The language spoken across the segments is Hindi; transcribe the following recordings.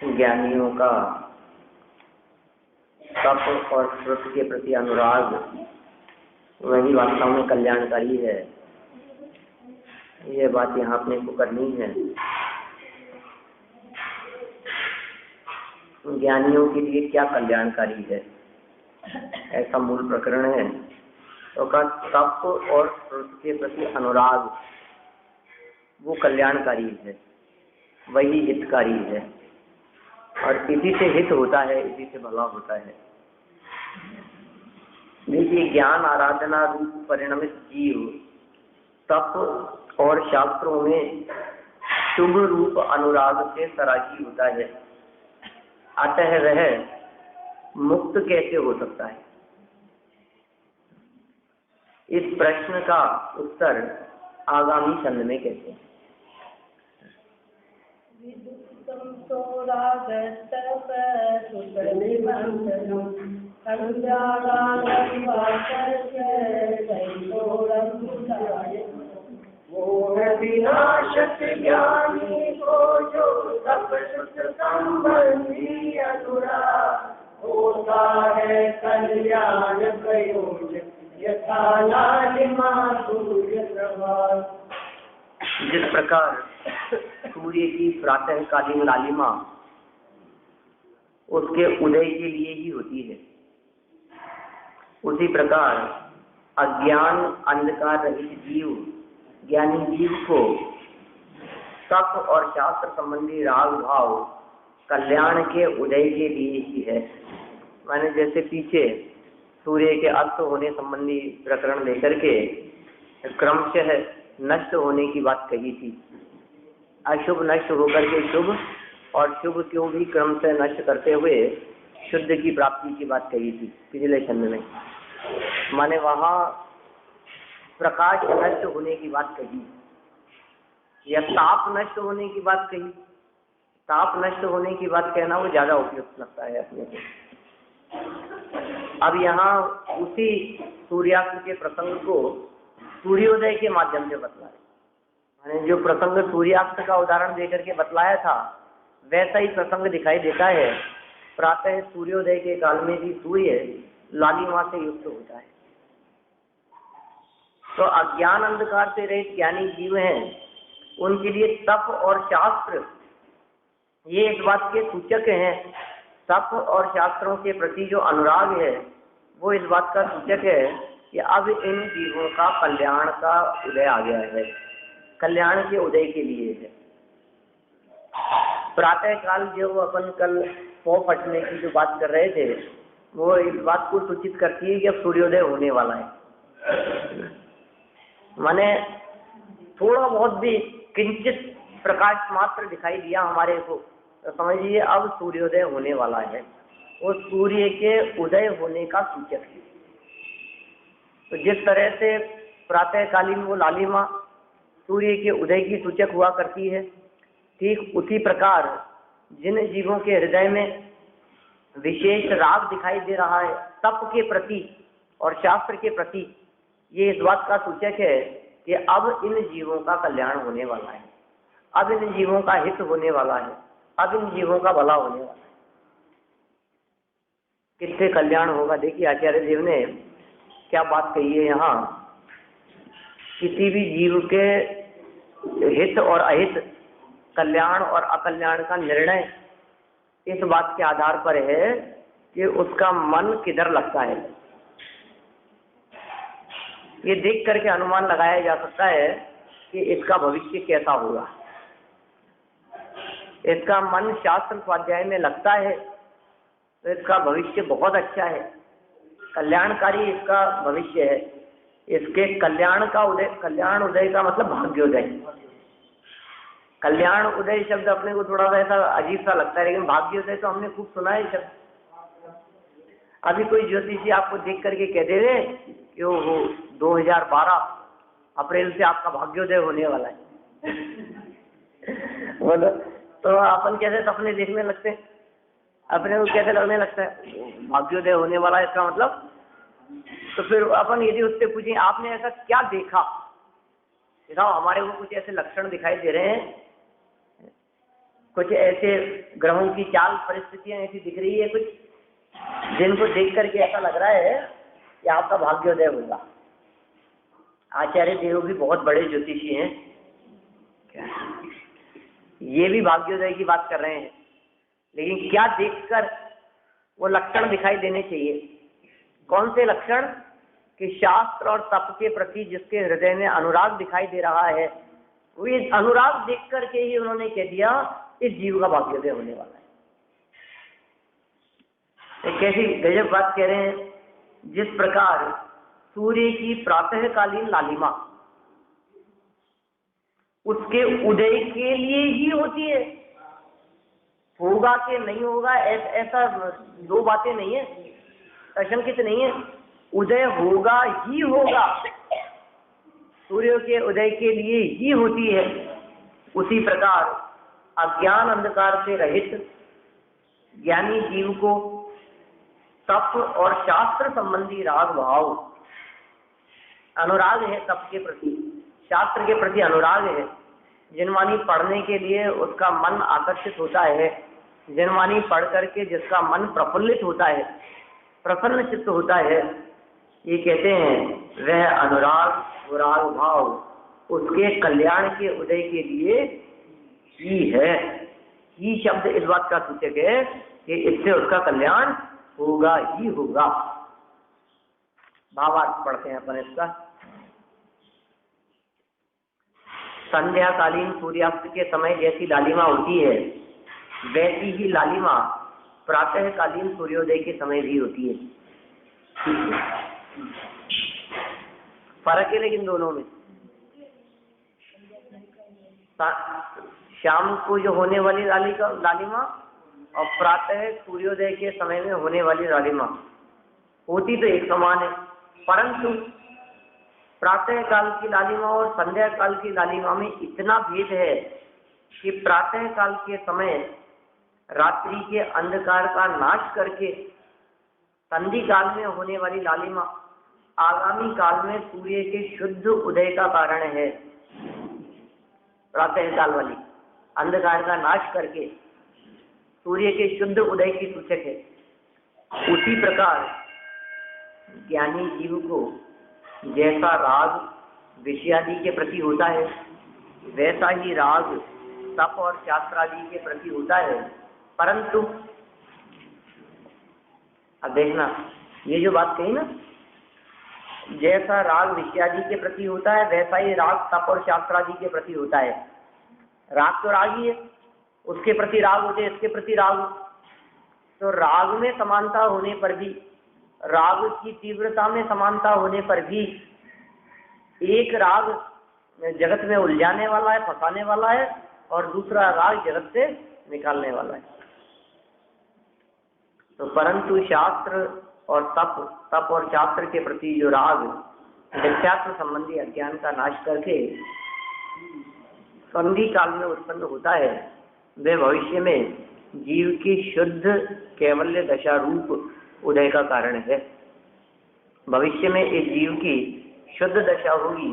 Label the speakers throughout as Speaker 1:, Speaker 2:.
Speaker 1: ज्ञानियों का तप और श्रुति के प्रति अनुराग वही वास्तव में कल्याणकारी है। ये बात यहाँ अपने को करनी है। ज्ञानियों के लिए क्या कल्याणकारी है, ऐसा मूल प्रकरण है। तो का तप और श्रुति के प्रति अनुराग वो कल्याणकारी है, वही हितकारी है, और इसी से हित होता है, इसी से भला होता है। देखिए, ज्ञान आराधना रूप परिणमित जीव तप और शास्त्रों में शुभ रूप अनुराग से सरागी होता है। अतः वह मुक्त कैसे हो सकता है? इस प्रश्न का उत्तर आगामी छंद में कहते हैं।
Speaker 2: विनाशक ज्ञानी को जो तप सुख संबंधी अनुराग होता है कल्याण प्रयोजक यथा लालिमा सूर्य प्रभात।
Speaker 1: जिस प्रकार सूर्य की प्रातःकालीन लालिमा उसके उदय के लिए ही होती है, उसी प्रकार अज्ञान अंधकार रहित जीव ज्ञानी जीव को तप और शास्त्र संबंधी राग भाव कल्याण के उदय के लिए ही है। मैंने जैसे पीछे सूर्य के अस्त होने संबंधी प्रकरण लेकर के क्रमशः नष्ट होने की बात कही थी। अशुभ नष्ट होकर के शुभ और शुभ को भी क्रम से नष्ट करते हुए शुद्ध की प्राप्ति की बात कही थी पिछले छंद में। माने वहाँ प्रकाश नष्ट होने की बात कही या ताप नष्ट होने की बात कही। ताप नष्ट होने की बात कहना वो ज्यादा उपयुक्त लगता है अपने को। अब यहाँ उसी सूर्यास्त के प्रसंग को सूर्योदय के माध्यम से बतला रहे। मैंने जो प्रसंग सूर्यास्त का उदाहरण देकर के बतलाया था वैसा ही प्रसंग दिखाई देता है। प्रातः सूर्योदय के काल में भी सूर्य लालिमा से युक्त होता है। तो अज्ञान अंधकार से रहित ज्ञानी जीव हैं, उनके लिए तप और शास्त्र ये इस बात के सूचक हैं। तप और शास्त्रों के प्रति जो अनुराग है वो इस बात का सूचक है कि अब इन जीवों का कल्याण का उदय आ गया है, कल्याण के उदय के लिए है। प्रातः काल जो अपन कल पौ फटने की जो बात कर रहे थे वो इस बात को सूचित करती है कि अब सूर्योदय होने वाला है। माने थोड़ा बहुत भी किंचित प्रकाश मात्र दिखाई दिया हमारे को तो समझिए अब सूर्योदय होने वाला है। वो सूर्य के उदय होने का सूचक है। तो जिस तरह से प्रातःकालीन वो लालिमा सूर्य के उदय की सूचक हुआ करती है, ठीक उसी प्रकार जिन जीवों के हृदय में विशेष राग दिखाई दे रहा है तप के प्रति और शास्त्र के प्रति, ये इस बात का सूचक है कि अब इन जीवों का कल्याण होने वाला है, अब इन जीवों का हित होने वाला है, अब इन जीवों का भला होने वाला है। किससे कल्याण होगा? देखिए आचार्य देव ने क्या बात कही है यहाँ। किसी भी जीव के हित और अहित, कल्याण और अकल्याण का निर्णय इस बात के आधार पर है कि उसका मन किधर लगता है। ये देख करके अनुमान लगाया जा सकता है कि इसका भविष्य कैसा होगा। इसका मन शास्त्र स्वाध्याय में लगता है तो इसका भविष्य बहुत अच्छा है, कल्याणकारी इसका भविष्य है। इसके कल्याण का उदय, कल्याण उदय का मतलब भाग्योदय। कल्याण उदय शब्द अपने को थोड़ा सा ऐसा अजीब सा लगता है, लेकिन भाग्योदय तो हमने खूब सुना है शब्द। अभी कोई ज्योतिषी आपको देख करके कह दे रहे कि वो 2012 अप्रैल से आपका भाग्योदय होने वाला है बोलो तो अपन कैसे सपने देखने लगते हैं, अपने को कैसे लगने लगता है भाग्योदय होने वाला है, इसका मतलब। तो फिर अपन यदि उससे पूछें आपने ऐसा क्या देखा, दिखाओ हमारे को कुछ ऐसे लक्षण दिखाई दे रहे हैं, कुछ ऐसे ग्रहों की चाल परिस्थितियां ऐसी दिख रही है कुछ, जिनको देख करके ऐसा लग रहा है कि आपका भाग्योदय होगा। आचार्य देव भी बहुत बड़े ज्योतिषी हैं, ये भी भाग्योदय की बात कर रहे हैं, लेकिन क्या देखकर वो लक्षण दिखाई देने चाहिए, कौन से लक्षण कि शास्त्र और तप के प्रति जिसके हृदय में अनुराग दिखाई दे रहा है, वो ये अनुराग देख करके ही उन्होंने कह दिया इस जीव का भाग्योदय होने वाला है। एक कैसी गजब बात कह रहे हैं, जिस प्रकार सूर्य की प्रातःकालीन लालिमा उसके उदय के लिए ही होती है, होगा कि नहीं होगा ऐसा दो बातें नहीं है, अशंकित नहीं है, उदय होगा ही होगा, सूर्य के उदय के लिए ही होती है। उसी प्रकार अज्ञान अंधकार से रहित ज्ञानी जीव को तप और शास्त्र संबंधी राग भाव, अनुराग है तप के प्रति, शास्त्र के प्रति अनुराग है, जिनवानी पढ़ने के लिए उसका मन आकर्षित होता है, जिनवानी पढ़ करके जिसका मन प्रफुल्लित होता है, प्रसन्न चित्त होता है, ये कहते हैं वह अनुराग राग भाव उसके कल्याण के उदय के लिए ही है। ही शब्द इस बात का सूचक है कि इससे उसका कल्याण होगा ही होगा। भावार्थ पढ़ते हैं अपन इसका। संध्याकालीन सूर्यास्त के समय जैसी लालिमा होती है, वैसी ही लालिमा प्रातःकालीन सूर्योदय के समय भी होती है। फर्क है लेकिन दोनों में, शाम को जो होने वाली लालिमा और प्रातः सूर्योदय के समय में होने वाली लालिमा होती तो एक समान है, परंतु प्रातः काल की लालिमा और संध्या काल की लालिमा में इतना भेद है कि प्रातः काल के समय रात्रि के अंधकार का नाश करके संधि काल में होने वाली लालिमा आगामी काल में सूर्य के शुद्ध उदय का कारण है। प्रातः काल वाली अंधकार का नाश करके सूर्य के शुद्ध उदय की सूचक है। उसी प्रकार ज्ञानी जीव को जैसा राग विषयादि के प्रति होता है, वैसा ही राग तप और शास्त्रादि के प्रति होता है, परंतु अब देखना ये जो बात कही ना, जैसा राग विषयादि के प्रति होता है वैसा ही राग तप और शास्त्रादि के प्रति होता है। राग तो राग ही है, उसके प्रति राग होते, इसके प्रति राग, तो राग में समानता होने पर भी, राग की तीव्रता में समानता होने पर भी एक राग जगत में उलझाने वाला है, फंसाने वाला है, और दूसरा राग जगत से निकालने वाला है। तो परंतु शास्त्र और तप और शास्त्र के प्रति जो राग मिथ्यात्व संबंधी अज्ञान का नाश करके संधि काल में उत्पन्न होता है, वे भविष्य में जीव की शुद्ध कैवल्य दशा रूप उदय का कारण है। भविष्य में इस जीव की शुद्ध दशा होगी,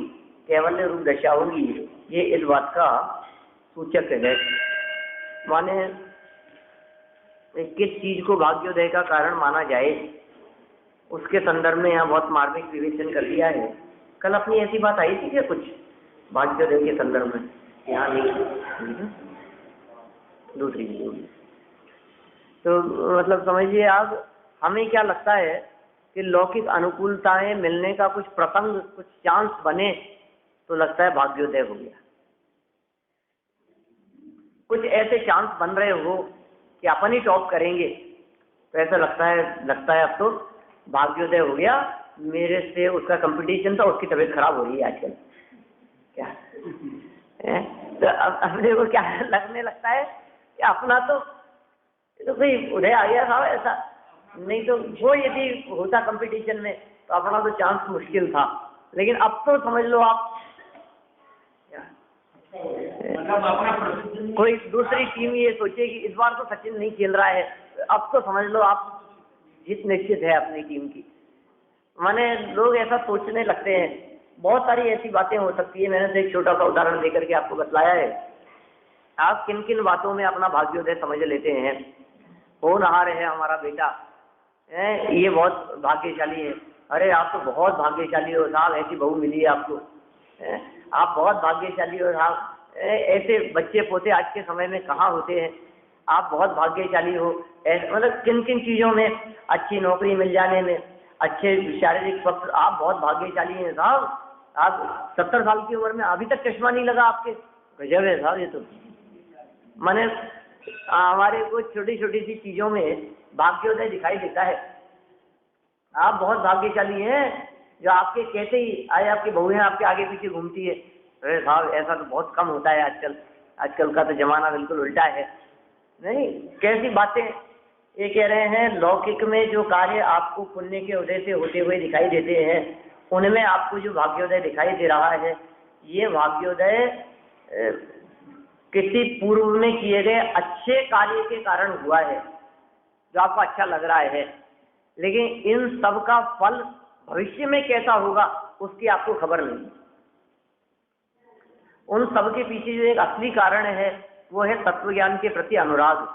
Speaker 1: कैवल्य रूप दशा होगी, ये इस बात का सूचक है। माने किस चीज को भाग्योदय का कारण माना जाए, उसके संदर्भ में यहाँ बहुत मार्मिक विवेचन कर दिया है। कल अपनी ऐसी बात आई थी क्या कुछ भाग्योदय के संदर्भ में? यहाँ नहीं, दूसरी। तो मतलब समझिए आप, हमें क्या लगता है कि लौकिक अनुकूलताएं मिलने का कुछ प्रसंग, कुछ चांस बने तो लगता है भाग्योदय हो गया। कुछ ऐसे चांस बन रहे हो कि अपन ही टॉप करेंगे तो ऐसा लगता है अब तो भाग्योदय हो गया, मेरे से उसका कंपटीशन था, उसकी तबीयत खराब हो रही है आजकल। क्या तो अपने को क्या लगने लगता है कि अपना तो भाई उदय आ गया था, ऐसा नहीं तो वो यदि होता कंपटीशन में तो अपना तो चांस मुश्किल था। लेकिन अब तो समझ लो आप,
Speaker 2: मतलब अपना
Speaker 1: कोई दूसरी टीम ये सोचे कि इस बार तो सचिन नहीं खेल रहा है, अब तो समझ लो आप जीत निश्चित है अपनी टीम की। माने लोग ऐसा सोचने लगते हैं। बहुत सारी ऐसी बातें हो सकती है। मैंने तो एक छोटा सा उदाहरण देकर के आपको बतलाया है। आप किन किन बातों में अपना भाग्योदय समझ लेते हैं। होनहार है हमारा बेटा, ये बहुत भाग्यशाली है। अरे आप तो बहुत भाग्यशाली हो साहब, ऐसी बहू मिली है आपको, आप बहुत भाग्यशाली हो साहब। ऐसे बच्चे पोते आज के समय में कहाँ होते हैं, आप बहुत भाग्यशाली हो। मतलब किन किन चीज़ों में, अच्छी नौकरी मिल जाने में, अच्छे शारीरिक पक्ष, आप बहुत भाग्यशाली हैं साहब। आप 70 साल की उम्र में अभी तक चश्मा नहीं लगा आपके, गजब है साहब ये तो। माने हमारे को छोटी छोटी सी चीज़ों में भाग्योदय दिखाई देता है। आप बहुत भाग्यशाली हैं जो आपके कहते ही आए आपकी बहुएं आपके आगे पीछे घूमती है। अरे साहब ऐसा तो बहुत कम होता है आजकल, आजकल का तो जमाना बिल्कुल उल्टा है। नहीं, कैसी बातें ये कह रहे हैं। लौकिक में जो कार्य आपको पुण्य के उदय से होते हुए दिखाई देते हैं, उनमें आपको जो भाग्योदय दिखाई दे रहा है, ये भाग्योदय किसी पूर्व में किए गए अच्छे कार्य के कारण हुआ है, जो आपको अच्छा लग रहा है। लेकिन इन सब का फल भविष्य में कैसा होगा उसकी आपको खबर नहीं। उन सब के पीछे जो एक असली कारण है वो है तत्वज्ञान के प्रति अनुराग,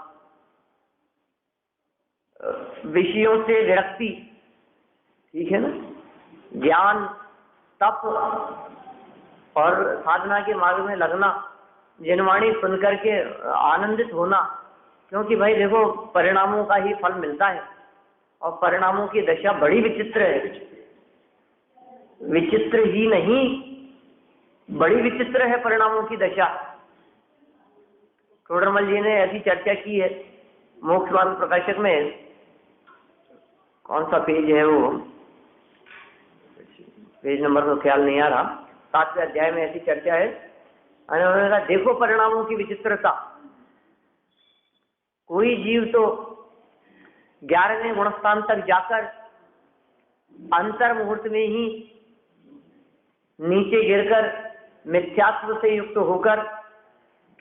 Speaker 1: विषयों से विरक्ति, ठीक है ना, ज्ञान, तप और साधना के मार्ग में लगना, जिनवाणी सुनकर के आनंदित होना। क्योंकि भाई देखो परिणामों का ही फल मिलता है और परिणामों की दशा बड़ी विचित्र है। विचित्र ही नहीं, बड़ी विचित्र है परिणामों की दशा। टोडरमल जी ने ऐसी चर्चा की है मोक्ष मार्ग प्रकाशक में, कौन सा पेज है वो, पेज नंबर तो ख्याल नहीं आ रहा, 7वें अध्याय में ऐसी चर्चा है। उन्होंने कहा देखो परिणामों की विचित्रता। कोई जीव तो 11वें गुणस्थान तक जाकर अंतर मुहूर्त में ही नीचे गिरकर मिथ्यात्व से युक्त होकर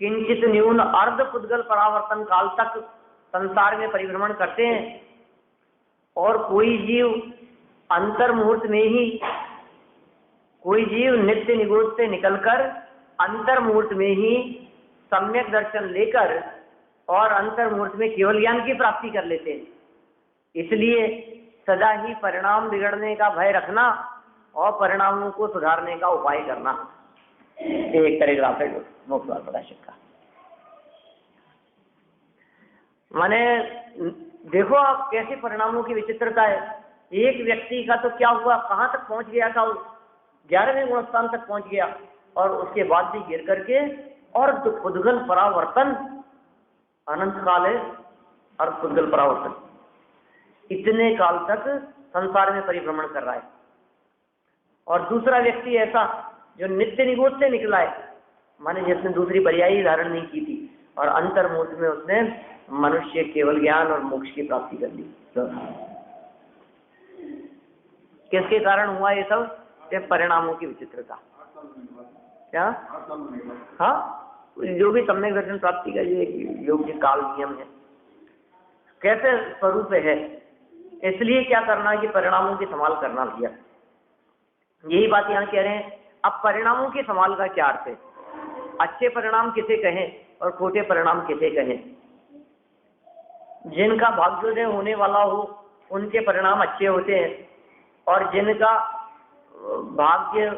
Speaker 1: किंचित न्यून अर्ध पुद्गल परावर्तन काल तक संसार में परिभ्रमण करते हैं। और कोई जीव अंतर मुहूर्त में ही, कोई जीव नित्य निगोद से निकलकर अंतर मुहूर्त में ही सम्यक दर्शन लेकर और अंतर मुहूर्त में केवल ज्ञान की प्राप्ति कर लेते हैं। इसलिए सदा ही परिणाम बिगड़ने का भय रखना और परिणामों को सुधारने का उपाय करना, एक पैराग्राफ है मोक्ष मार्ग प्रकाशक का। माने देखो आप कैसे परिणामों की विचित्रता है। एक व्यक्ति का तो क्या हुआ, कहाँ तक पहुंच गया था, 11वें गुणस्थान तक पहुंच गया और उसके बाद भी गिर करके और पुद्गल परावर्तन, अनंत काल है और पुद्गल परावर्तन, इतने काल तक संसार में परिभ्रमण कर रहा है। और दूसरा व्यक्ति ऐसा जो नित्य निगोद से निकला है, माने जिसने दूसरी पर्यायी धारण नहीं की थी और अंतर मुहूर्त में उसने मनुष्य केवल ज्ञान और मोक्ष की प्राप्ति कर ली। किसके कारण हुआ ये सब? ये परिणामों की विचित्रता। क्या? हाँ, जो भी सम्यक दर्शन प्राप्ति का ये योग्य काल नियम है, कैसे स्वरूप है। इसलिए क्या करना है कि परिणामों की संभाल करना भैया, यही बात यहाँ कह रहे हैं। अब परिणामों की संभाल का क्या अर्थ है? अच्छे परिणाम किसे कहें और खोटे परिणाम किसे कहें? जिनका भाग्योदय होने वाला हो उनके परिणाम अच्छे होते हैं, और जिनका भाग्य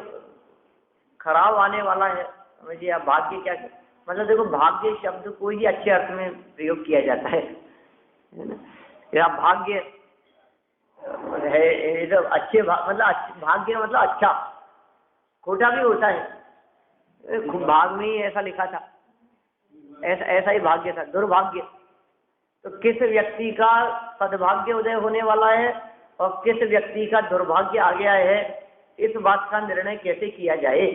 Speaker 1: खराब आने वाला है, समझिए आप भाग्य क्या, मतलब देखो भाग्य शब्द को ही अच्छे अर्थ में प्रयोग किया जाता है या भाग्य है जब अच्छे मतलब भाग्य मतलब अच्छा, खोटा भी होता है। भाग में ही ऐसा लिखा था, ऐसा ही भाग्य था, दुर्भाग्य। तो किस व्यक्ति का सद्भाग्य उदय होने वाला है और किस व्यक्ति का दुर्भाग्य आ गया है, इस बात का निर्णय कैसे किया जाए,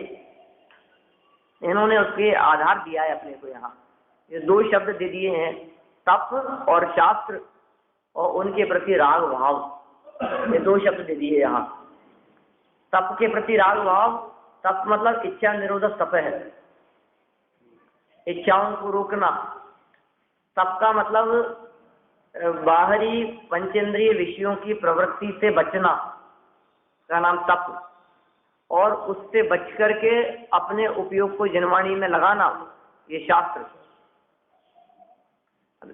Speaker 1: इन्होंने उसके आधार दिया है अपने को। यहाँ ये दो शब्द दे दिए हैं, तप और शास्त्र और उनके प्रति राग भाव, ये दो शब्द दे दिए यहाँ। तप के प्रति राग भाव, तप मतलब इच्छा निरोधक तप है, इच्छाओं को रोकना, तप का मतलब बाहरी पंचेंद्रिय विषयों की प्रवृत्ति से बचना का नाम तप, और उससे बच करके अपने उपयोग को जनवाणी में लगाना, ये शास्त्र।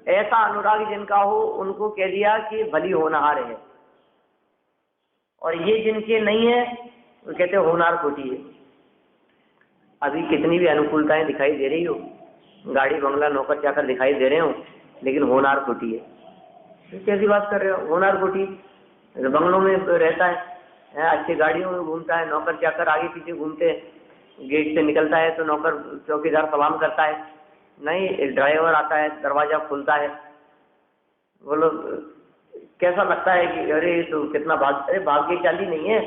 Speaker 1: ऐसा अनुराग जिनका हो उनको कह दिया कि भली होनहार है, और ये जिनके नहीं है वो कहते होनहार खोटी है। अभी कितनी भी अनुकूलताएं दिखाई दे रही हो, गाड़ी बंगला नौकर चाकर दिखाई दे रहे हो, लेकिन होनहार खोटी है। कैसी बात कर रहे हो? होनहार खोटी, बंगलों में रहता है, अच्छी गाड़ियों में घूमता है, नौकर चाकर आगे पीछे घूमते हैं, गेट से निकलता है तो नौकर चौकीदार सलाम करता है, नहीं एक ड्राइवर आता है दरवाजा खुलता है। बोलो कैसा लगता है कि अरे तो कितना भाग्यशाली नहीं है?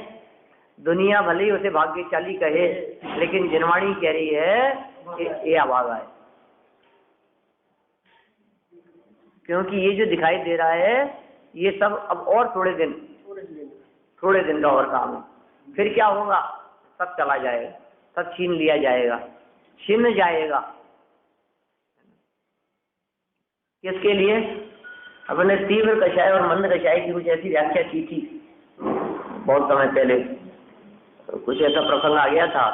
Speaker 1: दुनिया भले ही उसे भाग्यशाली कहे, लेकिन जिनवाणी कह रही है कि ये अभागा है, क्योंकि ये जो दिखाई दे रहा है ये सब अब और थोड़े दिन का और काम है, फिर क्या होगा? सब चला जाएगा, सब छीन लिया जाएगा, छिन जाएगा। किसके लिए? अपने तीव्र कषाय और मंद कषाय की कुछ ऐसी व्याख्या की थी बहुत समय पहले, कुछ ऐसा प्रसंग आ गया था,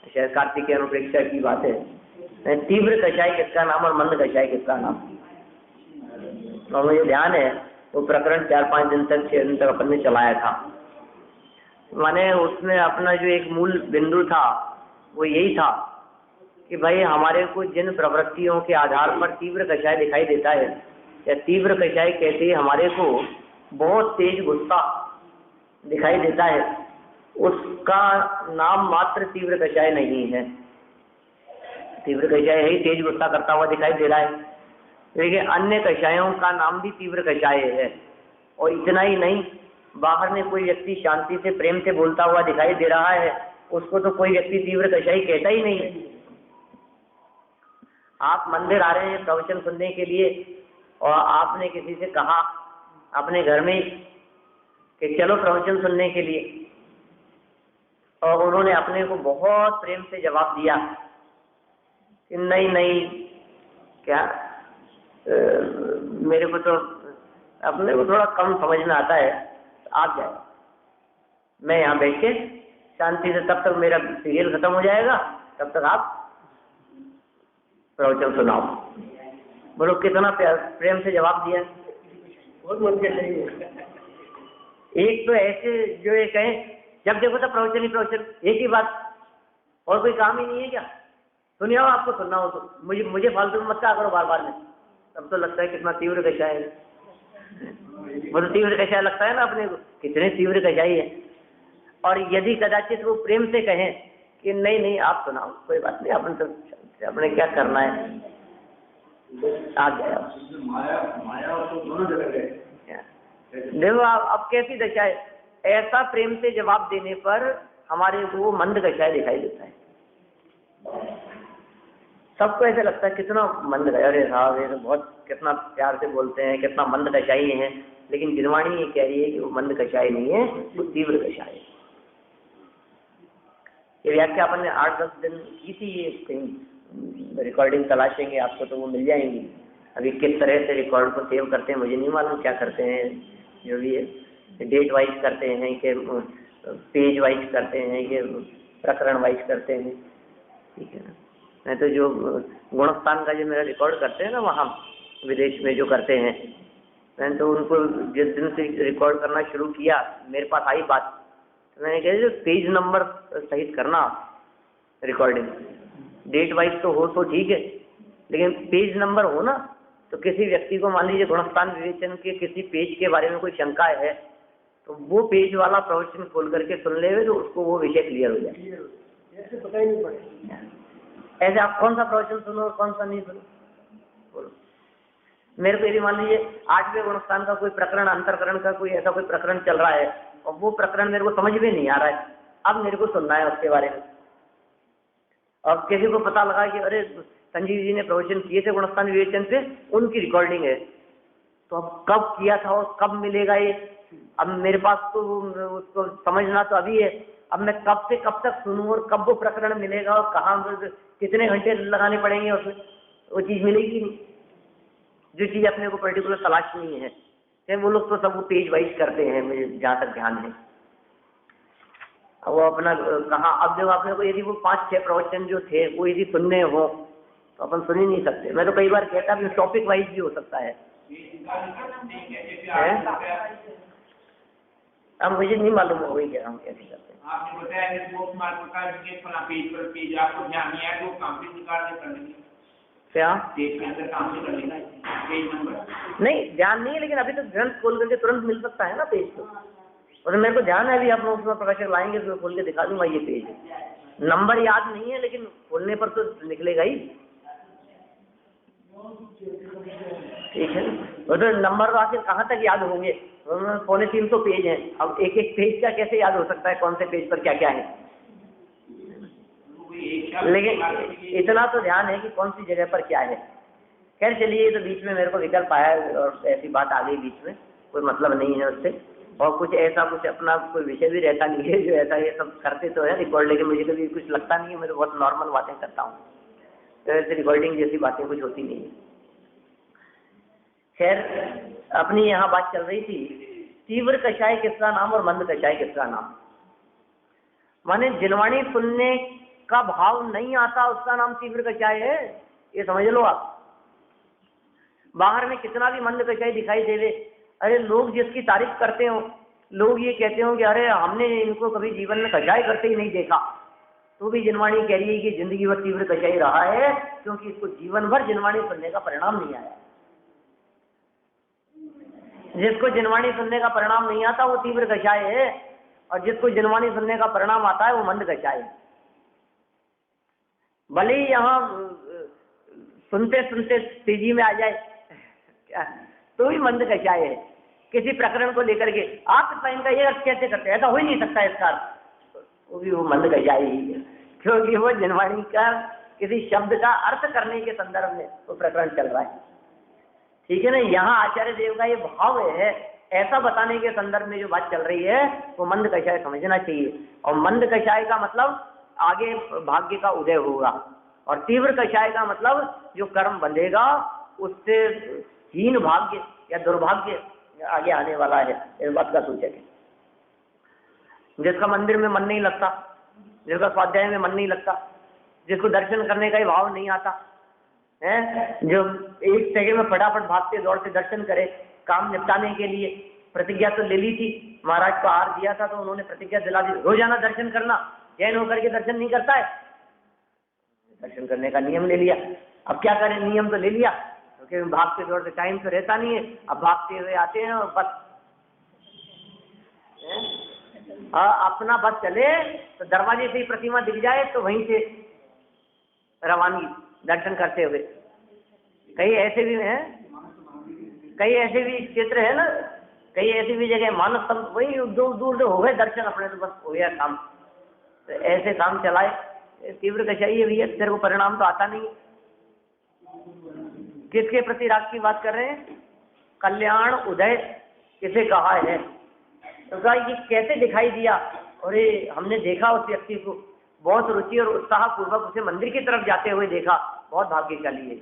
Speaker 1: शायद कार्तिक अनुप्रेक्षा की बात है। तीव्र कषाय किसका नाम और मंद कषाय किसका नाम, और मुझे ध्यान है वो प्रकरण 4-5 दिन तक 6 दिन तक अपन ने चलाया था। माने उसमें अपना जो एक मूल बिंदु था वो यही था कि भाई हमारे को जिन प्रवृत्तियों के आधार पर तीव्र कषाय दिखाई देता है, या तीव्र कषाय कहते ही हमारे को बहुत तेज गुस्सा दिखाई देता है, उसका नाम मात्र तीव्र कषाय नहीं है। तीव्र कषाय है ही तेज गुस्सा करता हुआ दिखाई दे रहा है, लेकिन अन्य कषायों का नाम भी तीव्र कषाय है। और इतना ही नहीं, बाहर में कोई व्यक्ति शांति से प्रेम से बोलता हुआ दिखाई दे रहा है, उसको तो कोई व्यक्ति तीव्र कषाय कहता ही नहीं है। आप मंदिर आ रहे हैं प्रवचन सुनने के लिए, और आपने किसी से कहा अपने घर में कि चलो प्रवचन सुनने के लिए, और उन्होंने अपने को बहुत प्रेम से जवाब दिया कि नहीं क्या मेरे को तो अपने को थोड़ा कम समझ में आता है, आप जाए, मैं यहाँ बैठ के शांति से, तब तक मेरा सीरियल खत्म हो जाएगा, तब तक आप प्रवचन सुनाओ। बोलो कितना प्रेम से जवाब दिया, बहुत मन के सही है। एक तो ऐसे जो ये कहें जब देखो तो प्रवचन ही प्रवचन, एक ही बात, और कोई काम ही नहीं है क्या? सुनिए आपको सुनना हो तो मुझे फालतू में मत कहा करो बार में, तब तो लगता है कितना तीव्र कषाय है। वो तो तीव्र कषाय लगता है ना अपने को, कितने तीव्र कषाय है। और यदि कदाचित वो प्रेम से कहें कि नहीं आप सुनाओ, कोई बात नहीं, अपन तो अपने क्या करना है, आ गया माया तो दोनों जगह है। देखो अब कैसी दशा है, ऐसा प्रेम से जवाब देने पर हमारे को मंद कषाय दिखाई देता है। सबको ऐसे लगता है कितना मंद है, अरे साहब ये तो बहुत कितना प्यार से बोलते हैं, कितना मंद कषाई है, लेकिन जिनवाणी ये कह रही है कि वो मंद कषाय नहीं है, वो तीव्र कषाय है। ये व्याख्या अपन ने 8-10 दिन की थी, ये कहीं रिकॉर्डिंग तलाशेंगे आपको तो वो मिल जाएंगी। अभी किस तरह से रिकॉर्ड को सेव करते हैं मुझे नहीं मालूम, क्या करते हैं, जो भी है डेट वाइज करते हैं कि पेज वाइज करते हैं कि प्रकरण वाइज करते हैं, ठीक है ना। नहीं तो जो गुणस्थान का जो मेरा रिकॉर्ड करते हैं ना वहाँ विदेश में जो करते हैं, मैंने तो उनको जिस दिन से रिकॉर्ड करना शुरू किया मेरे पास आई बात, मैंने कहा जो पेज नंबर सहित करना रिकॉर्डिंग, डेट वाइज तो हो तो ठीक है, लेकिन पेज नंबर हो ना, तो किसी व्यक्ति को मान लीजिए गुणस्थान विवेचन के किसी पेज के बारे में कोई शंका है तो वो पेज वाला प्रवचन खोल करके सुन ले तो उसको वो विषय क्लियर हो जाए। ऐसे पता ही नहीं पड़ेगा, ऐसे आप कौन सा प्रवचन सुनो और कौन सा नहीं सुनो, बोलो। मेरे को यदि मान लीजिए 8वें गुणस्थान का कोई प्रकरण, अंतरकरण का कोई ऐसा कोई प्रकरण चल रहा है और वो प्रकरण मेरे को समझ में नहीं आ रहा है, अब मेरे को सुनना है उसके बारे में, और किसी को पता लगा कि अरे संजीव जी ने प्रवचन किए थे गुणस्थान विवेचन पे, उनकी रिकॉर्डिंग है, तो अब कब किया था और कब मिलेगा ये, अब मेरे पास तो उसको समझना तो अभी है, अब मैं कब से कब तक सुनूं और कब वो प्रकरण मिलेगा और कहाँ कितने घंटे लगाने पड़ेंगे उसमें, वो चीज मिलेगी नहीं, जो चीज अपने को पर्टिकुलर तलाशनी है। वो लोग तो सब वो पेज वाइज करते हैं, मुझे जहाँ तक ध्यान है। वो अपना कहा, अब जब आपने को यदि वो 5-6 प्रवचन जो थे वो यदि सुनने हो तो अपन सुन ही नहीं सकते। मैं तो कई बार कहता हूँ टॉपिक वाइज भी हो सकता है। अब मुझे नहीं मालूम हो वही कह रहा हूँ कैसे करते हैं।
Speaker 2: आपने बताया कि पोस्ट मार्क का फला पेज पर पेज आपको ध्यान नहीं आया तो काम से निकाल के कर लेंगे
Speaker 1: क्या
Speaker 2: पेज के अंदर काम से कर लेंगे पेज नंबर
Speaker 1: नहीं, ध्यान नहीं है, लेकिन अभी तो ग्रंथ खोल करके तुरंत मिल सकता है ना पेज तो। और मेरे को ध्यान है, अभी आप लोग उसमें प्रकाशक लाएंगे तो मैं खोल के दिखा दूंगा ये पेज। नंबर याद नहीं है लेकिन खोलने पर तो निकलेगा ही, ठीक है। वो तो नंबर आखिर कहाँ तक याद होंगे, 350 पेज हैं। अब एक एक पेज का कैसे याद हो सकता है कौन से पेज पर क्या क्या है। लेकिन इतना तो ध्यान है कि कौन सी जगह पर क्या है। खैर चलिए, तो बीच में मेरे को विकल्प आया और ऐसी बात आ गई बीच में, कोई मतलब नहीं है उससे। और कुछ ऐसा कुछ अपना कोई विषय भी रहता नहीं है जो ऐसा ये सब करते तो है रिकॉर्ड, लेकिन मुझे कभी कुछ लगता नहीं है। मैं तो बहुत नॉर्मल बातें करता हूँ, तो ऐसे रिकॉर्डिंग जैसी बातें कुछ होती नहीं है। खैर, अपनी यहाँ बात चल रही थी तीव्र कषाय किसका नाम और मंद कषाय किसका नाम। माने जिनवाणी सुनने का भाव नहीं आता उसका नाम तीव्र कषाय है, ये समझ लो आप। बाहर में कितना भी मंद कषाय दिखाई देवे, अरे लोग जिसकी तारीफ करते हो, लोग ये कहते हो कि अरे हमने इनको कभी जीवन में कषाय करते ही नहीं देखा, तो भी जिनवाणी कह रही है कि जिंदगी भर तीव्र कषाय रहा है, क्योंकि इसको जीवन भर जिनवाणी सुनने का परिणाम नहीं आया। जिसको जिनवाणी सुनने का परिणाम नहीं आता वो तीव्र कषाय है, और जिसको जिनवाणी सुनने का परिणाम आता है वो मंद कषाय है। भले ही यहाँ सुनते सुनते तेजी में आ जाए क्या, तो भी मंद कषाय है। किसी प्रकरण को लेकर के आप इनका ये अर्थ कैसे करते हैं, ऐसा हो ही नहीं सकता इसका, वो भी वो मंद कषाय ही है, क्योंकि वो जिनवाणी का किसी शब्द का अर्थ करने के संदर्भ में वो प्रकरण चल रहा है, ठीक है ना। यहाँ आचार्य देव का ये भाव है, ऐसा बताने के संदर्भ में जो बात चल रही है वो मंद कषाय समझना चाहिए। और मंद कषाय का मतलब आगे भाग्य का उदय होगा, और तीव्र कषाय का मतलब जो कर्म बंधेगा उससे हीन भाग्य या दुर्भाग्य आगे आने वाला है, इस बात का सूचक है। जिसका मंदिर में मन नहीं लगता, जिसका स्वाध्याय में मन नहीं लगता, जिसको दर्शन करने का ही भाव नहीं आता है, जो एक जगह में फटाफट भागते दौड़ते दर्शन करे काम निपटाने के लिए, प्रतिज्ञा तो ले ली थी, महाराज को हार दिया था तो उन्होंने प्रतिज्ञा दिला दी रोजाना दर्शन करना, जैन होकर के दर्शन नहीं करता है, दर्शन करने का नियम ले लिया। अब क्या करें, नियम तो ले लिया, क्योंकि भागते दौड़ते टाइम तो रहता नहीं है, अब भागते हुए आते हैं और बस अपना बस चले तो दरवाजे से ही प्रतिमा दिख जाए तो वहीं से रवानगी दर्शन करते हुए। कई ऐसे भी हैं, कई ऐसे भी क्षेत्र है ना, कई ऐसी भी जगह मानव सब वही दूर दूर हो गए दर्शन अपने, तो बस हो गया काम। तो ऐसे काम चलाए, तीव्र कषाय है भैया, तेरे को परिणाम तो आता नहीं। किसके प्रति राग की बात कर रहे हैं, कल्याण उदय किसे कहा है, तो कहा ये कैसे दिखाई दिया, और ये हमने देखा उस व्यक्ति को बहुत रुचि और उत्साह पूर्वक उसे मंदिर की तरफ जाते हुए देखा, बहुत भाग्यशाली है।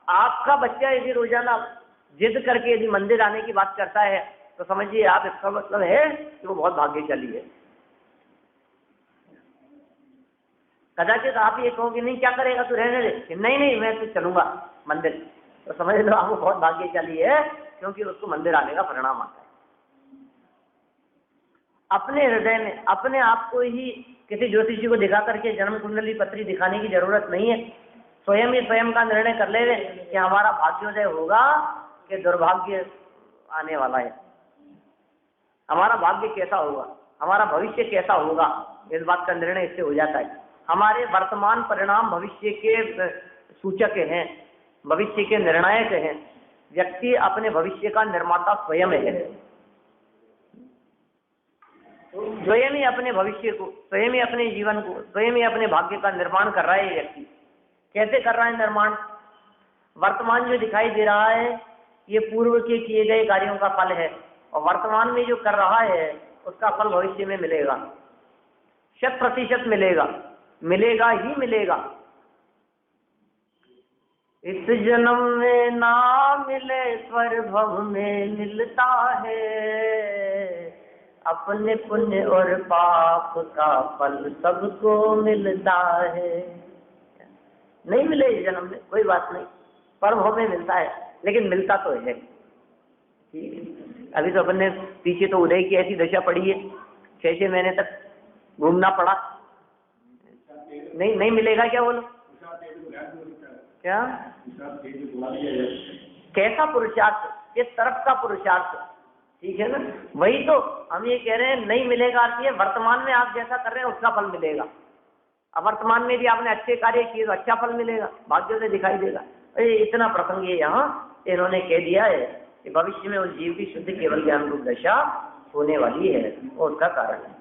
Speaker 1: आपका बच्चा यदि रोजाना जिद करके यदि मंदिर आने की बात करता है तो समझिए आप, इसका मतलब है कि वो बहुत भाग्यशाली है। कदाचित आप ये कहोगे नहीं क्या करेगा तू, रहने दे, नहीं नहीं मैं तो चलूंगा मंदिर, तो समझ लो आप वो बहुत भाग्यशाली है, क्योंकि उसको मंदिर आने का परिणाम आता है। अपने हृदय में अपने आप को ही किसी ज्योतिषी को दिखा करके जन्म कुंडली पत्री दिखाने की जरूरत नहीं है। स्वयं ही स्वयं का निर्णय कर ले कि हमारा भाग्योदय होगा कि दुर्भाग्य आने वाला है, हमारा भाग्य कैसा होगा, हमारा भविष्य कैसा होगा, इस बात का निर्णय इससे हो जाता है। हमारे वर्तमान परिणाम भविष्य के सूचक हैं, भविष्य के निर्णायक हैं। व्यक्ति अपने भविष्य का निर्माता स्वयं है, स्वयं ही अपने भविष्य को, स्वयं ही अपने जीवन को, स्वयं ही अपने भाग्य का निर्माण कर रहा है ये व्यक्ति। कैसे कर रहा है निर्माण, वर्तमान जो दिखाई दे रहा है ये पूर्व के किए गए कार्यों का फल है, और वर्तमान में जो कर रहा है उसका फल भविष्य में मिलेगा, 100% मिलेगा। मिलेगा ही मिलेगा। इस जन्म में ना मिले पर भव में मिलता है, अपने पुण्य और पाप का फल सबको मिलता है। नहीं मिले इस जन्म में कोई बात नहीं, पर भव में मिलता है, लेकिन मिलता तो है। ठीक है, अभी तो अपन ने पीछे तो उदय की ऐसी दशा पड़ी है, 6 महीने तक घूमना पड़ा। नहीं मिलेगा क्या बोलो? क्या कैसा पुरुषार्थ, किस तरफ का पुरुषार्थ? ठीक है ना, वही तो हम ये कह रहे हैं, नहीं मिलेगा अर्थ ये वर्तमान में आप जैसा कर रहे हैं उसका फल मिलेगा। अब वर्तमान में भी आपने अच्छे कार्य किए तो अच्छा फल मिलेगा, भाग्योदय दिखाई देगा। इतना प्रसंग ये यहाँ इन्होंने कह दिया है कि भविष्य में उस जीव की शुद्ध केवल ज्ञान रूप दशा होने वाली है और उसका कारण है।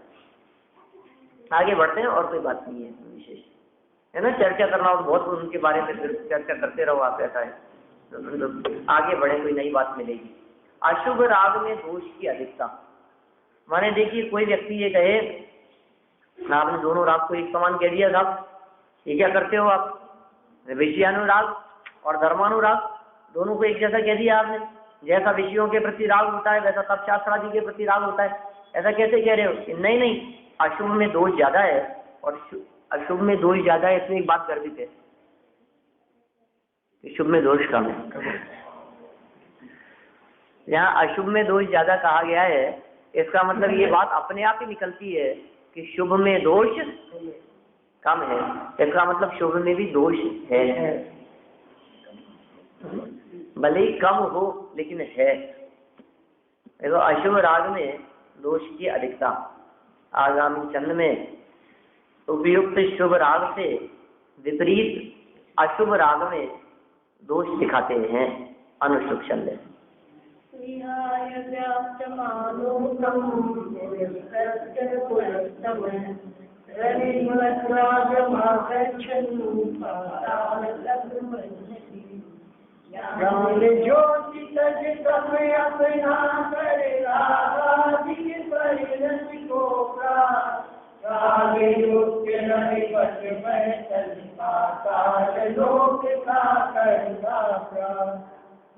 Speaker 1: आगे बढ़ते हैं, और कोई बात नहीं है विशेष, है ना। चर्चा करना और बहुत उनके बारे में फिर चर्चा करते रहो आप, ऐसा है तो आगे बढ़े, कोई नई बात मिलेगी। अशुभ राग में दोष की अधिकता, माने देखिए कोई व्यक्ति ये कहे, आपने दोनों राग को एक समान कह दिया साहब, ये क्या करते हो आप? विषयानुराग और धर्मानुराग दोनों को एक जैसा कह दिया आपने। जैसा विषयों के प्रति राग होता है वैसा तप शास्त्र आदि के प्रति राग होता है, ऐसा कैसे कह रहे हो? नहीं, अशुभ में दोष ज्यादा है और अशुभ में दोष ज्यादा है, इसमें एक बात गर्भित है, शुभ में दोष कम है। यहाँ अशुभ में दोष ज्यादा कहा गया है, इसका मतलब ये बात अपने आप ही निकलती है कि शुभ में दोष कम है, इसका मतलब शुभ में भी दोष है, भले ही कम हो लेकिन है। देखो अशुभ राग में दोष की अधिकता, आगामी चंद में उपयुक्त शुभ राग से विपरीत अशुभ राग में दोष दिखाते हैं अनुष्टुप छंद।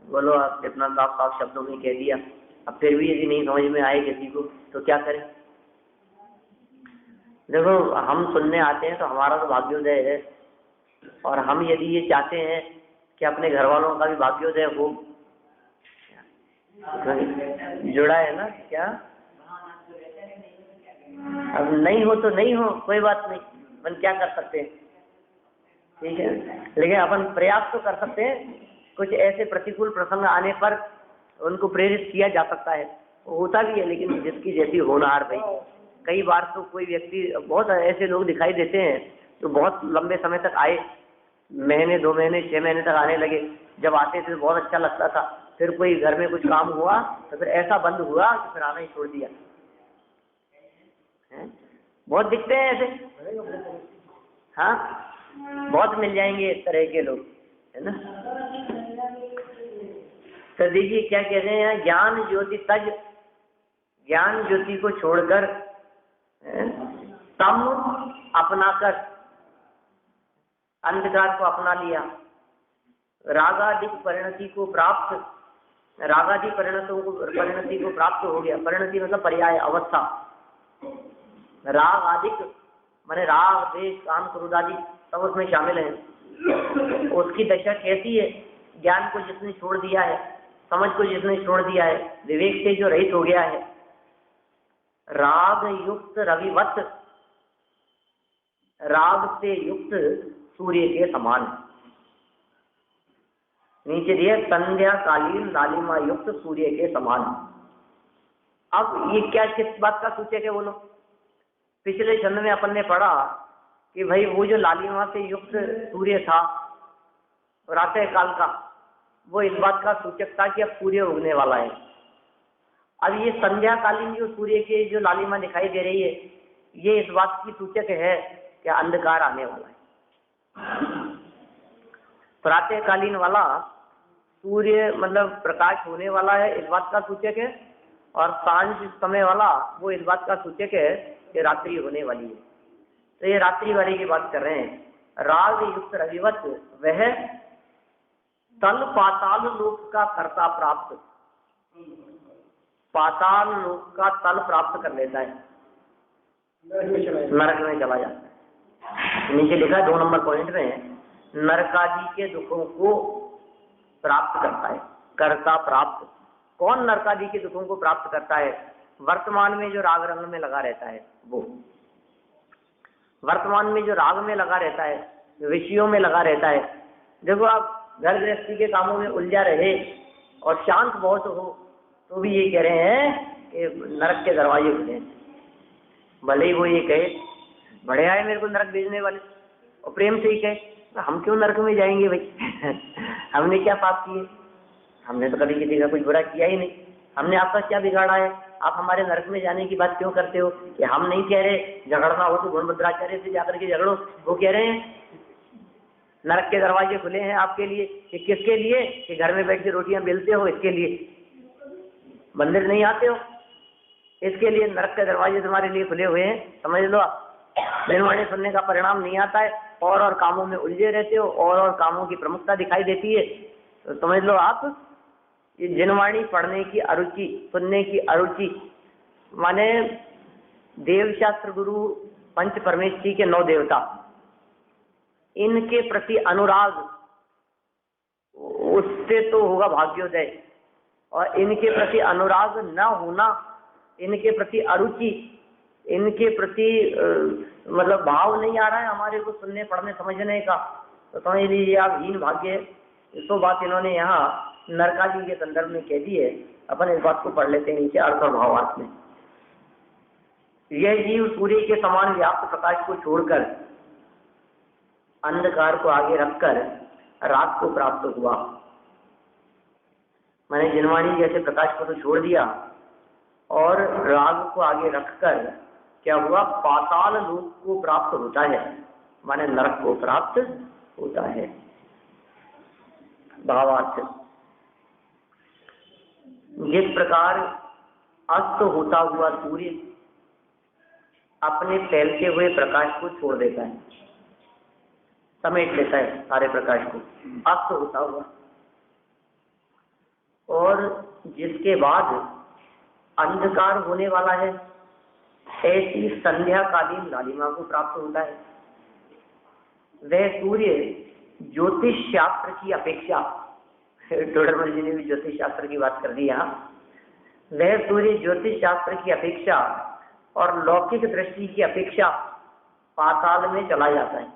Speaker 1: बोलो आप कितना साफ साफ शब्दों में कह दिया, अब फिर भी यदि नहीं समझ में आए किसी को तो क्या करें? देखो हम सुनने आते हैं तो हमारा तो भाग्योदय है, और हम यदि ये चाहते हैं कि अपने घर वालों का भी भाग्योदय हो, जुड़ा है ना क्या? अब नहीं हो तो नहीं हो, कोई बात नहीं, अपन क्या कर सकते हैं, ठीक है। लेकिन अपन प्रयास तो कर सकते हैं, कुछ ऐसे प्रतिकूल प्रसंग आने पर उनको प्रेरित किया जा सकता है, होता भी है, लेकिन जिसकी जैसी होनहार भाई। कई बार तो कोई व्यक्ति, बहुत ऐसे लोग दिखाई देते हैं तो बहुत लंबे समय तक आए, महीने 2 महीने 6 महीने तक आने लगे, जब आते थे तो बहुत अच्छा लगता था, फिर कोई घर में कुछ काम हुआ तो फिर ऐसा बंद हुआ कि फिर आना ही छोड़ दिया। बहुत दिखते हैं ऐसे, हाँ बहुत मिल जाएंगे इस तरह के लोग, है ना। तो देखिए क्या कह रहे हैं, ज्ञान ज्योति तज, ज्ञान ज्योति को छोड़कर तम अपनाकर अंधकार को अपना लिया, रागाधिक परिणति को प्राप्त, रागादि परिणति को प्राप्त हो गया। परिणति मतलब पर्याय, अवस्था। राग आदिक माने राग द्वेष काम क्रोध आदि सब उसमें शामिल है। उसकी दशा कैसी है? ज्ञान को जिसने छोड़ दिया है, समझ को जिसने छोड़ दिया है, विवेक से जो रहित हो गया है, राग युक्त रविवत, राग से युक्त सूर्य के समान। नीचे दिए संध्या कालीन लालिमा युक्त सूर्य के समान। अब ये क्या किस बात का सूचक है बोलो? पिछले छंद में अपन ने पढ़ा कि भाई वो जो लालिमा से युक्त सूर्य था प्रातः काल का, वो इस बात का सूचक था कि अब सूर्य उगने वाला है। अब ये संध्या कालीन जो सूर्य के जो लालिमा दिखाई दे रही है, ये इस बात की सूचक है कि अंधकार आने वाला है। प्रातः कालीन वाला सूर्य मतलब प्रकाश होने वाला है, इस बात का सूचक है, और सांझ समय वाला वो इस बात का सूचक है कि रात्रि होने वाली है। तो ये रात्रि वाले की बात कर रहे हैं। राग युक्त रविवत वह तल पाताल लोक का कर्ता प्राप्त, पाताल लोक का तल प्राप्त कर लेता है, नरक में चला जाता है। नीचे लिखा है 2 नंबर पॉइंट में, नरकादि के दुखों को प्राप्त करता है, कर्ता प्राप्त। कौन नरकादि के दुखों को प्राप्त करता है? वर्तमान में जो राग रंग में लगा रहता है वो, वर्तमान में जो राग में लगा रहता है, विषयों में लगा रहता है। देखो आप घर गृहस्थी के कामों में उलझा रहे और शांत बहुत हो तो भी ये कह रहे हैं कि नरक के दरवाजे खुले। भले ही वो ये कहे बड़े आए मेरे को नरक भेजने वाले, और प्रेम से ही कहे हम क्यों नरक में जाएंगे भाई हमने क्या पाप किए? हमने तो कभी किसी का कुछ बुरा किया ही नहीं, हमने आपका क्या बिगाड़ा है? आप हमारे नरक में जाने की बात क्यों करते हो? कि हम नहीं कह रहे झगड़ना हो तो गुणभद्राचार्य से जाकर के झगड़ो, वो कह रहे हैं नरक के दरवाजे खुले हैं आपके लिए। कि किसके लिए? कि घर में बैठ के रोटियां बेलते हो इसके लिए, मंदिर नहीं आते हो इसके लिए नरक के दरवाजे तुम्हारे लिए खुले हुए हैं। समझ लो आप, निर्वाणी सुनने का परिणाम नहीं आता है, और कामों में उलझे रहते हो, और कामों की प्रमुखता दिखाई देती है। तो समझ लो आप, ये जिनवाणी पढ़ने की अरुचि, सुनने की अरुचि, माने देवशास्त्र गुरु पंच परमेश्वरी के 9 देवता, इनके प्रति अनुराग, उससे तो होगा भाग्योदय। और इनके प्रति अनुराग न होना, इनके प्रति अरुचि, इनके प्रति मतलब भाव नहीं आ रहा है हमारे को सुनने पढ़ने समझने का, तो समझ लीजिए आप हीन भाग्य है। इसको बात इन्होंने यहाँ नरकादि के संदर्भ में कह दी है। अपन इस बात को पढ़ लेते हैं नीचे अर्थ और भावार्थ में। यह जीव सूर्य के समान व्याप्त प्रकाश को छोड़कर, अंधकार को आगे रखकर रात को प्राप्त हुआ। मैंने जिनवाणी जैसे प्रकाश को तो छोड़ दिया और राग को आगे रखकर क्या हुआ? पाताल लोक को प्राप्त होता है, माने नरक को प्राप्त होता है। भावार्थ, जिस प्रकार अस्त होता हुआ सूर्य अपने फैलते हुए प्रकाश को छोड़ देता है, समेट लेता है सारे प्रकाश को, अस्त होता हुआ, और जिसके बाद अंधकार होने वाला है, ऐसी संध्याकालीन लालिमा को प्राप्त होता है। वह सूर्य ज्योतिष शास्त्र की अपेक्षा, टोडरमल जी ने भी ज्योतिष शास्त्र की बात कर दी यहाँ, वह सूर्य ज्योतिष शास्त्र की अपेक्षा और लौकिक दृष्टि की अपेक्षा पाताल में चला जाता है।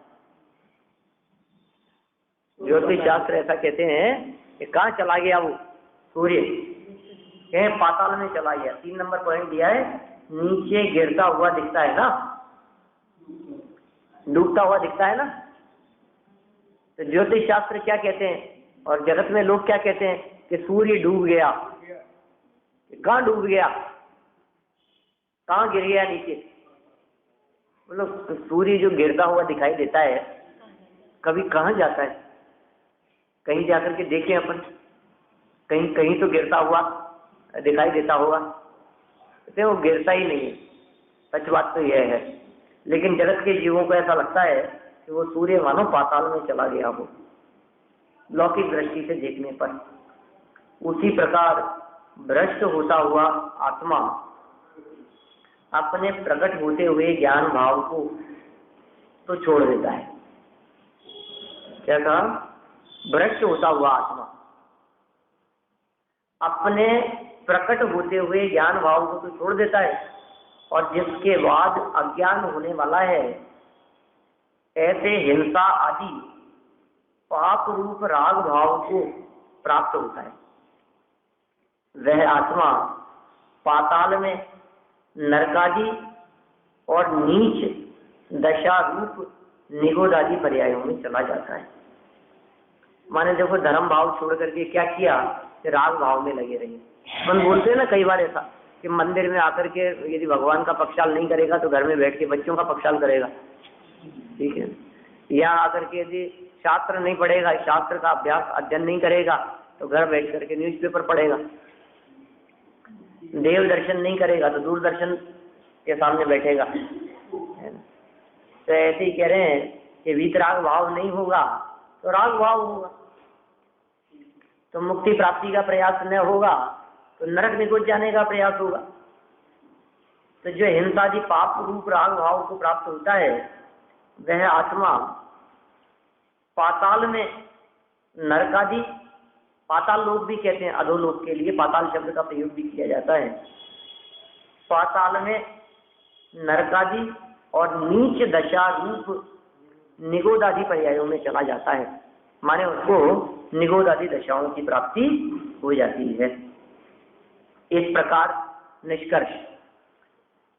Speaker 1: ज्योतिष शास्त्र ऐसा कहते हैं कि कहाँ चला गया वो सूर्य? कहीं पाताल में चला गया। 3 नंबर पॉइंट दिया है, नीचे गिरता हुआ दिखता है ना, डूबता हुआ दिखता है ना। तो ज्योतिष शास्त्र क्या कहते हैं और जगत में लोग क्या कहते हैं कि सूर्य डूब गया। कहाँ डूब गया? कहाँ गिर गया नीचे? मतलब सूर्य जो गिरता हुआ दिखाई देता है कभी कहाँ जाता है? कहीं जाकर के देखें अपन, कहीं कहीं तो गिरता हुआ दिखाई देता होगा, तो वो गिरता ही नहीं है। सच बात तो यह है, लेकिन जगत के जीवों को ऐसा लगता है कि वो सूर्य मानो पाताल में चला गया हो लौकिक दृष्टि से देखने पर। उसी प्रकार भ्रष्ट होता हुआ आत्मा अपने प्रकट होते हुए ज्ञान भाव को तो छोड़ देता है। क्या कहा? भ्रष्ट होता हुआ आत्मा अपने प्रकट होते हुए ज्ञान भाव को तो छोड़ देता है, और जिसके बाद अज्ञान होने वाला है, ऐसे हिंसा आदि पाप रूप राग भाव को प्राप्त होता है। वह आत्मा पाताल में नरकादि और नीच दशा रूप निगोद आदि पर्यायों में चला जाता है। माने देखो, धर्म भाव छोड़ करके क्या किया कि राग भाव में लगे रहे। मन बोलते हैं ना कई बार ऐसा कि मंदिर में आकर के यदि भगवान का पक्षाल नहीं करेगा तो घर में बैठ के बच्चों का पक्षाल करेगा, ठीक है। यहाँ आकर के यदि शास्त्र नहीं पढ़ेगा, शास्त्र का अभ्यास अध्ययन नहीं करेगा तो घर बैठ करके न्यूज़पेपर पढ़ेगा। देव दर्शन नहीं करेगा तो दूरदर्शन के सामने बैठेगा, तो ऐसे ही कह रहे हैं कि वीतराग भाव नहीं होगा तो राग भाव होगा, तो मुक्ति प्राप्ति का प्रयास न होगा तो नरक निकुंज जाने का प्रयास होगा। तो जो हिंसादि पाप रूप राग भाव को प्राप्त होता है वह आत्मा पाताल में नरकादि, पाताल लोक भी कहते हैं, अधोलोक के लिए पाताल शब्द का प्रयोग भी किया जाता है, पाताल में नरकादि और नीच दशा रूप निगोद आदि पर्यायों में चला जाता है, माने उसको निगोद आदि दशाओं की प्राप्ति हो जाती है। इस प्रकार निष्कर्ष,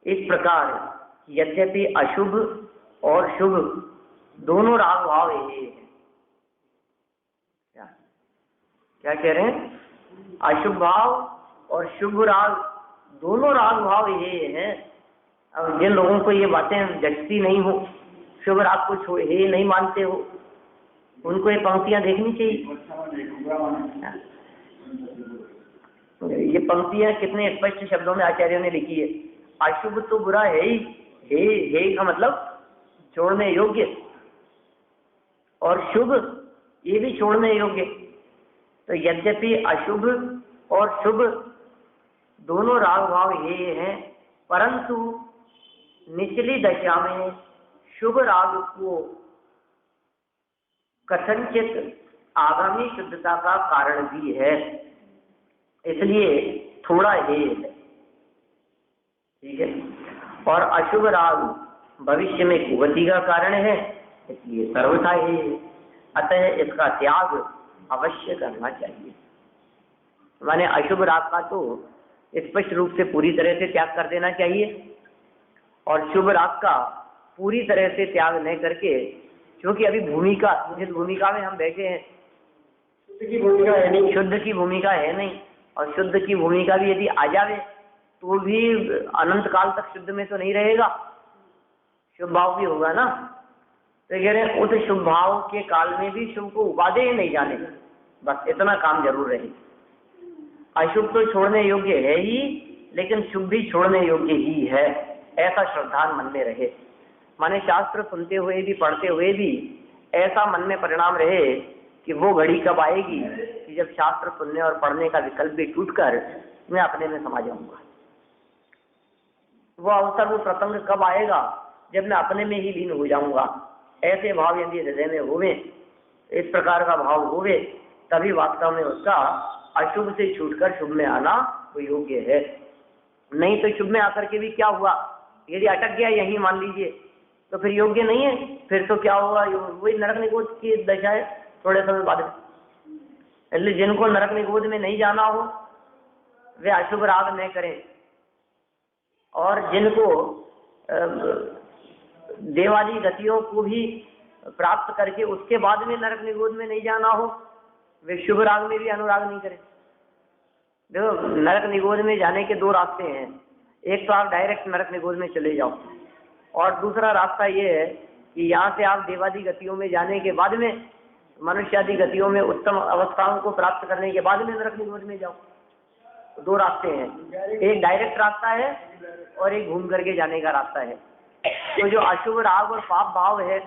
Speaker 1: इस प्रकार यद्यपि अशुभ और शुभ दोनों राग भाव ये है। क्या कह रहे हैं? अशुभ भाव और शुभ राग दोनों राग भाव ये है। अब जिन लोगों को ये बातें जचती नहीं हो, शुभ राग को ये नहीं मानते हो, उनको ये पंक्तियां देखनी चाहिए। ये पंक्तियां कितने स्पष्ट शब्दों में आचार्यों ने लिखी है। अशुभ तो बुरा है ही, हे का मतलब छोड़ने योग्य, और शुभ ये भी छोड़ने योग्य। तो यद्यपि अशुभ और शुभ दोनों राग भाव ये हैं, परंतु निचली दशा में शुभ राग को कथनचित आगामी शुद्धता का कारण भी है, इसलिए थोड़ा हे है, ठीक है। और अशुभ राग भविष्य में कुगति का कारण है, इसलिए सर्वथा हे है। अतः इसका त्याग अवश्य करना चाहिए। माने अशुभ राग का तो स्पष्ट रूप से पूरी तरह से त्याग कर देना चाहिए, और शुभ राग का पूरी तरह से त्याग नहीं करके, क्योंकि अभी भूमिका, जिस भूमिका में हम बैठे हैं शुद्ध की भूमिका है नहीं, शुद्ध की भूमिका है नहीं, और शुद्ध की भूमिका भी यदि आ जावे तो भी अनंत काल तक शुद्ध में तो नहीं रहेगा, शुभ भाव भी होगा ना। तो कह रहे हैं उस शुभ भाव के काल में भी शुभ को उपाधि ही नहीं जाने, बस इतना काम जरूर रहे। अशुभ तो छोड़ने योग्य है ही, लेकिन शुभ भी छोड़ने योग्य ही है, ऐसा श्रद्धान मन में रहे। माने शास्त्र सुनते हुए भी, पढ़ते हुए भी ऐसा मन में परिणाम रहे कि वो घड़ी कब आएगी कि जब शास्त्र सुनने और पढ़ने का विकल्प भी टूटकर मैं अपने में समा जाऊंगा। वो अवसर, वो प्रसंग कब आएगा जब मैं अपने में ही लीन हो जाऊंगा। ऐसे भाव यदि हृदय में होवे, इस प्रकार का भाव होवे, तभी वास्तव में उसका अशुभ से छूटकर शुभ में आना वो योग्य है। नहीं तो शुभ में आकर के भी क्या हुआ, यदि अटक गया यही मान लीजिए, तो फिर योग्य नहीं है, फिर तो क्या होगा, वही नरक निगोद की दशा है थोड़े समय बाद। इसलिए जिनको नरक निगोद में नहीं जाना हो वे अशुभ राग न करें, और जिनको देवादी गतियों को भी प्राप्त करके उसके बाद में नरक निगोद में नहीं जाना हो, वे शुभ राग में भी अनुराग नहीं करें। देखो, नरक निगोद में जाने के दो रास्ते हैं। एक तो आप डायरेक्ट नरक निगोद में चले जाओ, और दूसरा रास्ता ये है कि यहाँ से आप देवादी गतियों में जाने के बाद में, मनुष्यादि गतियों में उत्तम अवस्थाओं को प्राप्त करने के बाद में नरक निगोद में जाओ। दो रास्ते हैं, एक डायरेक्ट रास्ता है और एक घूम करके जाने का रास्ता है। तो जो अशुभ राग और पाप भाव है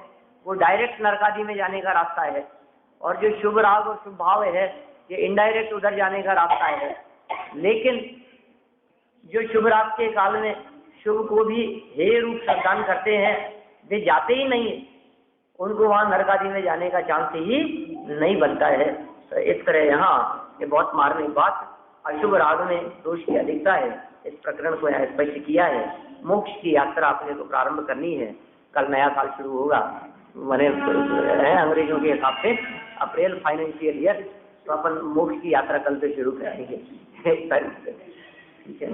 Speaker 1: वो डायरेक्ट नरकादि में जाने का रास्ता है, और जो शुभ राग और शुभ भाव है ये इनडायरेक्ट उधर जाने का रास्ता है। लेकिन जो शुभ राग के काल में शुभ को भी हे रूप श्रद्धान करते हैं, वे जाते ही नहीं, उनको वहां नरकादि में जाने का चांस ही नहीं बनता है। तो इस तरह यहाँ ये बहुत मार्मिक बात, अशुभ राग में दोष की अधिकता है, इस प्रकरण को यहाँ स्पष्ट किया है। मोक्ष की यात्रा अपने को प्रारंभ करनी है, कल नया साल शुरू होगा, मैंने है अंग्रेजों के हिसाब से अप्रैल फाइनेंशियल ईयर, तो अपन मोक्ष की यात्रा कल से शुरू करेंगे। ठीक है।